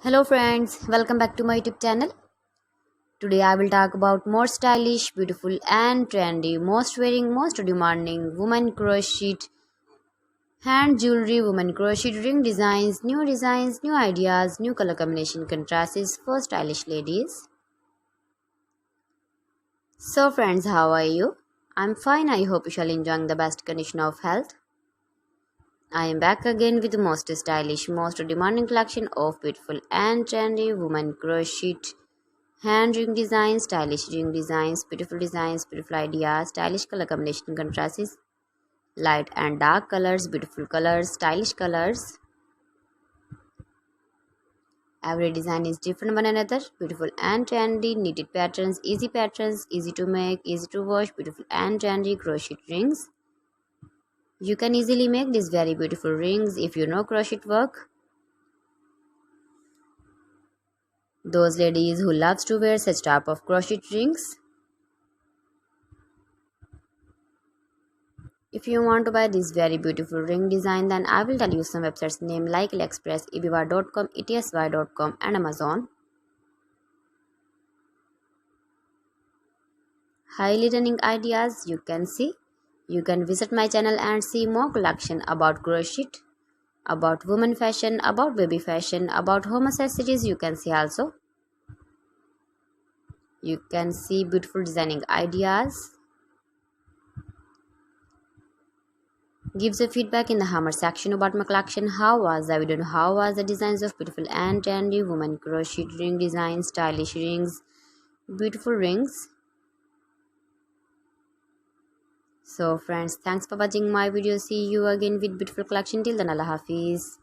Hello friends, welcome back to my YouTube channel. Today I will talk about more stylish, beautiful and trendy, most wearing, most demanding women crochet hand jewelry, women crochet ring designs, new ideas, new color combination contrasts for stylish ladies. So friends, how are you? I'm fine. I hope you shall enjoying the best condition of health. I am back again with the most stylish, most demanding collection of beautiful and trendy women crochet hand ring designs, stylish ring designs, beautiful ideas, stylish color combination contrasts, light and dark colors, beautiful colors, stylish colors. Every design is different one another, beautiful and trendy, knitted patterns, easy to make, easy to wash, beautiful and trendy crochet rings. You can easily make these very beautiful rings if you know crochet work. Those ladies who loves to wear such type of crochet rings. If you want to buy this very beautiful ring design, then I will tell you some websites name like AliExpress, eBay.com, ETSY.com and Amazon. Highly running ideas you can see. You can visit my channel and see more collection about crochet, about women fashion, about baby fashion, about home accessories you can see also. You can see beautiful designing ideas. Gives a feedback in the hammer section about my collection. How was the video? How was the designs of beautiful and trendy women crochet ring designs, stylish rings, beautiful rings. So friends, thanks for watching my video. See you again with beautiful collection. Till then, Allah Hafiz.